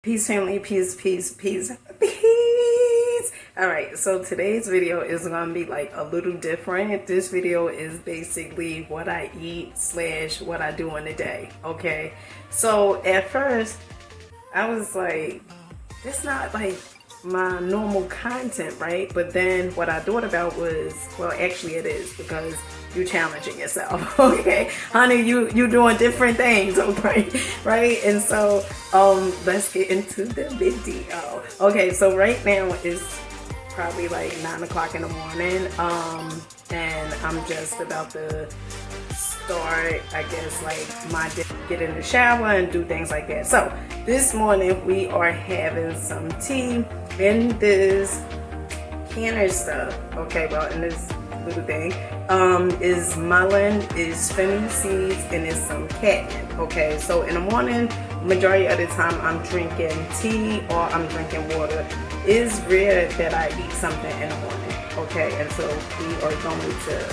Peace family, peace, peace, peace, peace. Alright, so today's video is gonna be like a little different. This video is basically what I eat / what I do in a day. Okay, so at first I was like, it's not like my normal content, right? But then what I thought about was, well, actually it is, because you challenging yourself. Okay, honey, you doing different things, okay? Right? And so let's get into the video. Okay, so right now it's probably like 9 o'clock in the morning, and I'm just about to start, I guess, like my day, get in the shower and do things like that. So this morning we are having some tea in this canner stuff. Okay, well, in this little thing is mullein, is fennel seeds, and is some catnip. Okay, so in the morning, majority of the time I'm drinking tea or I'm drinking water. It's rare that I eat something in the morning. Okay, and so we are going to,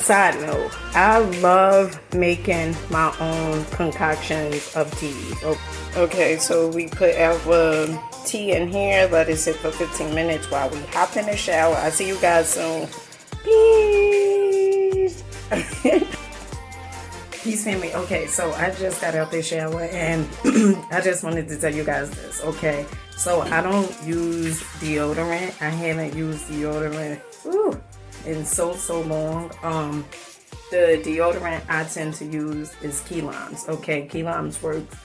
side note, I love making my own concoctions of teas. Okay, so we put our tea in here, let it sit for 15 minutes while we hop in the shower. I'll see you guys soon. Peace. Peace family. Okay, so I just got out the shower and I just wanted to tell you guys this. Okay, so I don't use deodorant. I haven't used deodorant in so long. The deodorant I tend to use is Key Limes. Okay, Key Limes works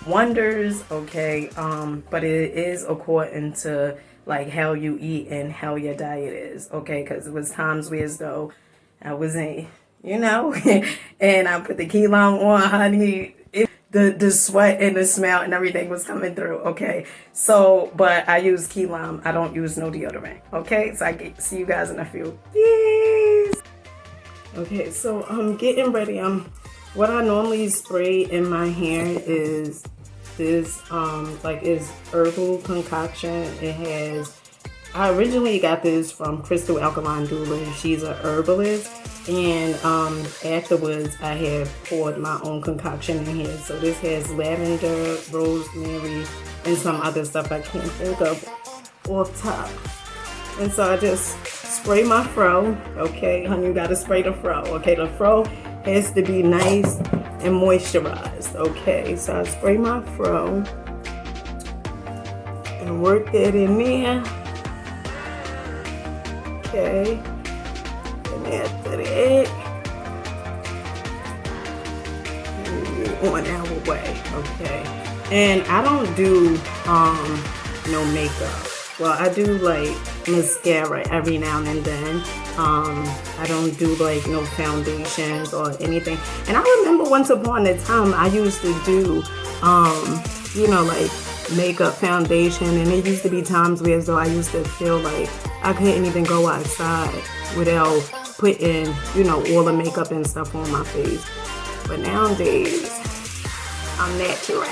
wonders. Okay, but it is according to like how you eat and how your diet is. Okay, because it was times where as though I wasn't, and I put the Key Lime on, honey. The sweat and the smell and everything was coming through. Okay, so but I use Key Lime. I don't use no deodorant. Okay, so I see you guys in a few. Peace. Okay, so I'm getting ready. What I normally spray in my hair is this is herbal concoction. It has, I originally got this from Crystal Alkaline Doula. She's a herbalist, and afterwards I have poured my own concoction in here. So this has lavender, rosemary, and some other stuff I can't think of off top. And so I just spray my fro. Okay, honey, you gotta spray the fro. Okay, the fro has to be nice and moisturized. Okay, so I spray my fro and work that in there. Okay, and after that, we're on our way. Okay, and I don't do no makeup. Well, I do like mascara every now and then. I don't do like no foundations or anything. And I remember once upon a time I used to do, like makeup foundation, and it used to be times where as though I used to feel like I couldn't even go outside without putting, all the makeup and stuff on my face. But nowadays, I'm natural.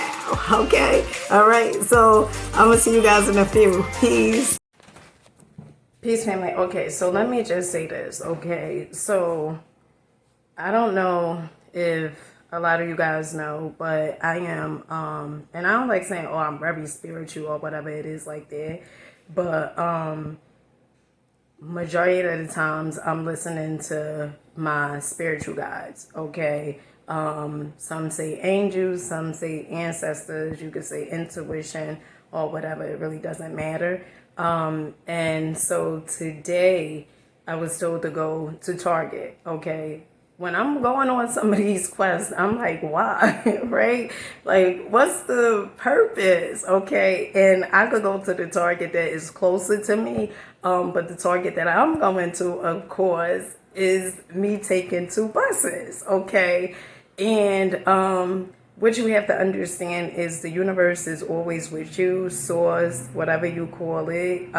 Okay, all right, so I'm gonna see you guys in a few. Peace. Peace family. Okay, so let me just say this. Okay, so I don't know if a lot of you guys know, but I am and I don't like saying, oh, I'm very spiritual or whatever it is like that, but majority of the times I'm listening to my spiritual guides. Okay, some say angels, some say ancestors, you could say intuition or whatever, it really doesn't matter. And so today I was told to go to Target. Okay, when I'm going on some of these quests, I'm like, why? Right? Like, what's the purpose? Okay, and I could go to the Target that is closer to me, but the Target that I'm going to, of course, is me taking 2 buses. Okay, and what you have to understand is the universe is always with you, source, whatever you call it,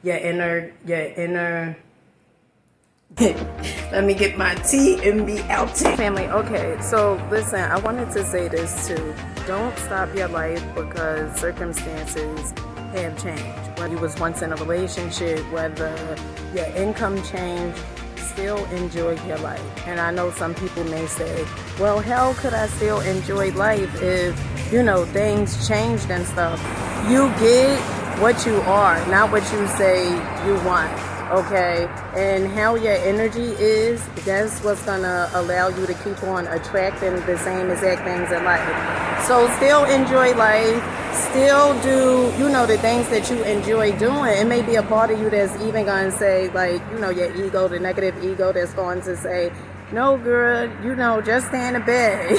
your inner let me get my tea and be out here. Family, okay, so listen, I wanted to say this too. Don't stop your life because circumstances have changed. Whether you was once in a relationship, whether your income changed, still enjoy your life. And I know some people may say, well, how could I still enjoy life if you know, things changed and stuff. You get what you are, not what you say you want. Okay, and how your energy is, that's what's gonna allow you to keep on attracting the same exact things in life. So still enjoy life, still do, you know, the things that you enjoy doing. It may be a part of you that's even gonna say, like, you know, your ego, the negative ego that's going to say, no girl, you know, just stay in the bed.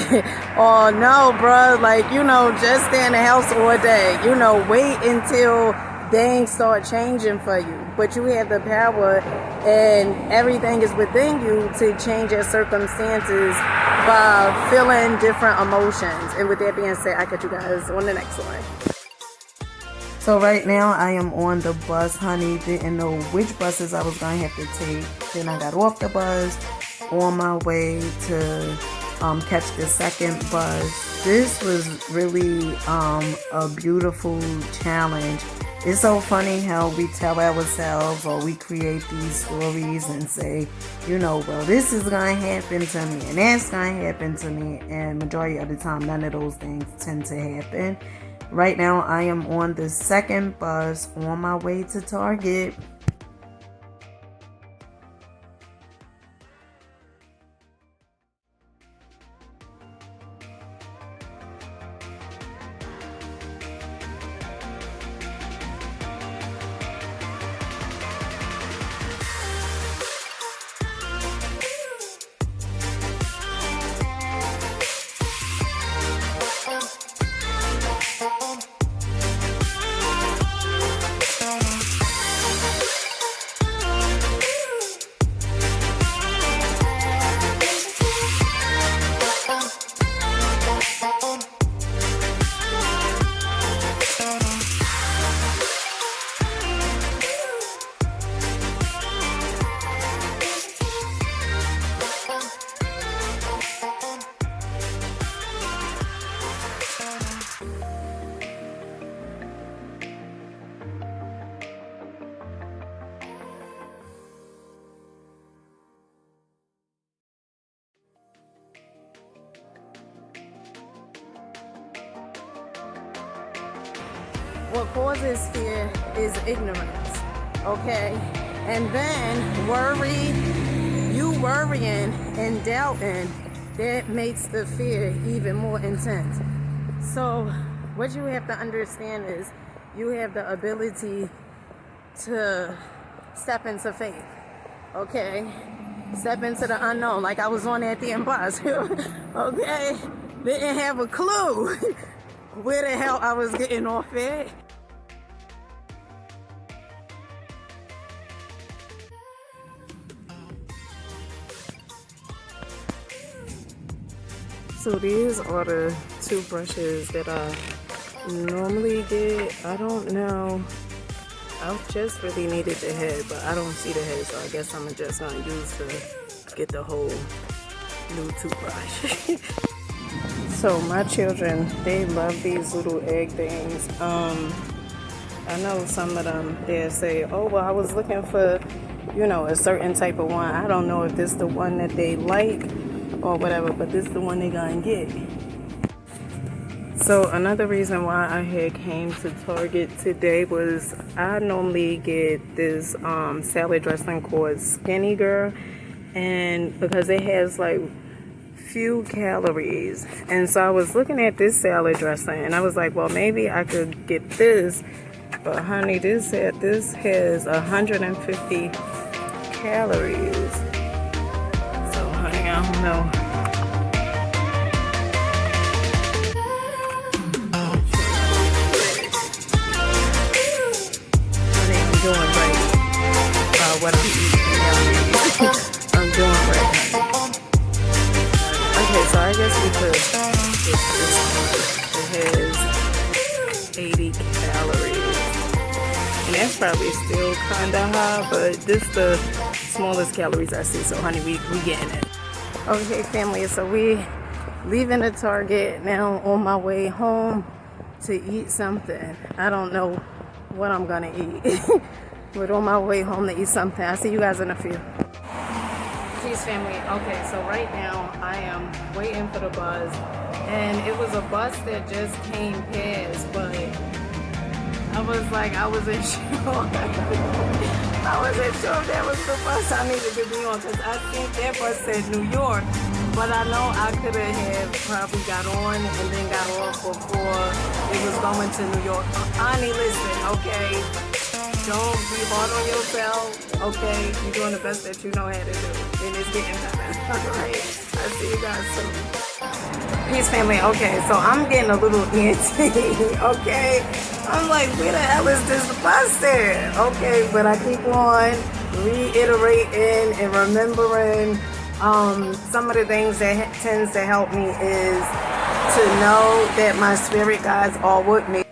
Or no bruh, like, you know, just stay in the house all day. You know, wait until things start changing for you. But you have the power, and everything is within you to change your circumstances by feeling different emotions. And with that being said, I catch you guys on the next one. So right now I am on the bus, honey. Didn't know which buses I was going to have to take. Then I got off the bus on my way to catch the second bus. This was really a beautiful challenge. It's so funny how we tell ourselves, or we create these stories and say, you know, well, this is going to happen to me and that's going to happen to me. And majority of the time, none of those things tend to happen. Right now, I am on the second bus on my way to Target. What causes fear is ignorance, okay? And then you worrying and doubting, that makes the fear even more intense. So what you have to understand is you have the ability to step into faith, okay? Step into the unknown, like I was on that damn bus, okay? Didn't have a clue where the hell I was getting off at. So these are the toothbrushes that I normally get. I don't know. I just really needed the head, but I don't see the head, so I guess I'm just gonna use to get the whole new toothbrush. So my children, they love these little egg things. I know some of them, they'll say, oh, well, I was looking for, you know, a certain type of one. I don't know if this is the one that they like or whatever, but this is the one they're gonna get. So another reason why I had came to Target today was I normally get this salad dressing called Skinny Girl, and because it has like few calories, and so I was looking at this salad dressing and I was like, well, maybe I could get this, but honey, this has 150 calories. So honey, I don't know. Honey, I'm doing right. What I'm eating. I'm doing right, honey. Okay, so I guess we could get this one. It has 80 calories. And that's probably still kind of high, but this is the smallest calories I see. So, honey, we getting it. Okay, family, so we leaving the Target now on my way home to eat something. I don't know what I'm going to eat. But on my way home to eat something. I'll see you guys in a few. Peace, family. Okay, so right now I am waiting for the bus, and it was a bus that just came past, but I was like, I wasn't sure. I wasn't sure if that was the bus I needed to be on, because I think that bus said New York, but I know I could have probably got on and then got off before it was going to New York. Honey, listen, okay? Don't be hard on yourself, okay? You're doing the best that you know how to do, and it's getting better. Alright, I'll see you guys soon. Peace, family. Okay, so I'm getting a little antsy, okay? I'm like, where the hell is this bus at? Okay, but I keep on reiterating and remembering some of the things that tends to help me is to know that my spirit guides are with me.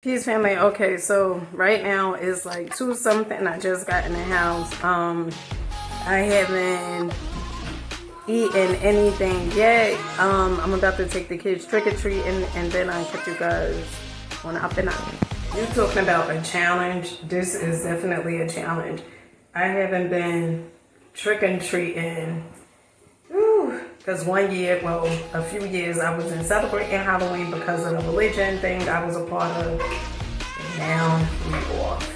Peace, family. Okay, so right now it's like 2 something. I just got in the house. I haven't eaten anything yet. I'm about to take the kids trick-or-treating, and then I'll catch you guys on up and up. You're talking about a challenge. This is definitely a challenge. I haven't been trick-or-treating because one year, well, a few years, I was in celebrating Halloween because of the religion thing I was a part of. And now we're off.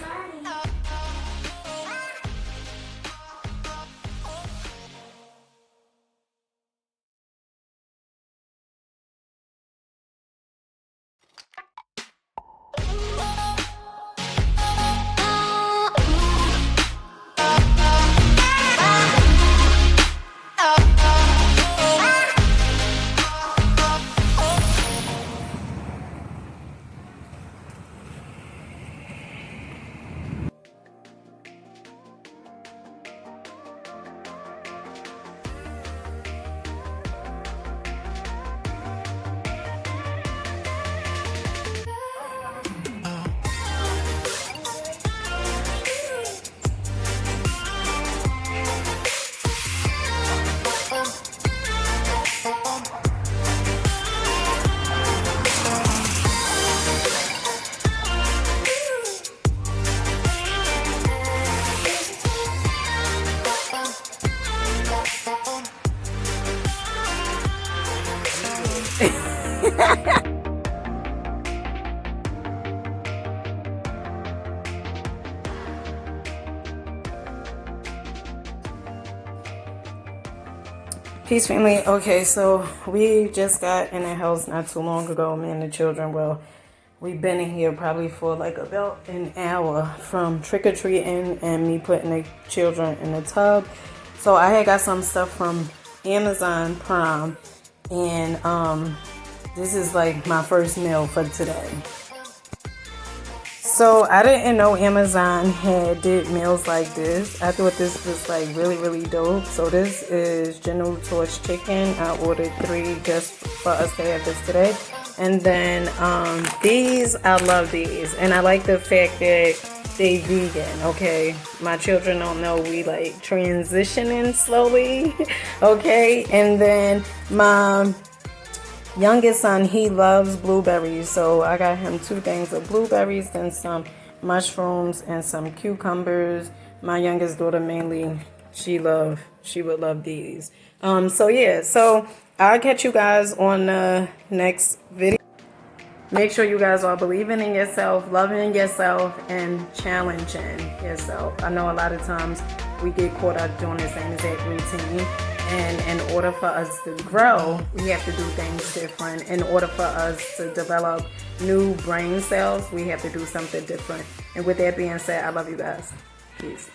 Peace, family. Okay, so we just got in the house not too long ago, me and the children. Well, we've been in here probably for like about an hour from trick-or-treating and me putting the children in the tub. So I had got some stuff from Amazon Prime, and this is like my first meal for today. So I didn't know Amazon did meals like this. I thought this was like really, really dope. So this is General Tso's chicken. I ordered 3 just for us to have this today. And then these, I love these. And I like the fact that they vegan, okay? My children don't know we like transitioning slowly, okay? And then my youngest son, he loves blueberries, so I got him 2 things of blueberries, then some mushrooms and some cucumbers. My youngest daughter mainly, she would love these. So yeah, so I'll catch you guys on the next video. Make sure you guys are believing in yourself, loving yourself, and challenging yourself. I know a lot of times we get caught up doing the same exact routine. And in order for us to grow, we have to do things different. In order for us to develop new brain cells, we have to do something different. And with that being said, I love you guys. Peace.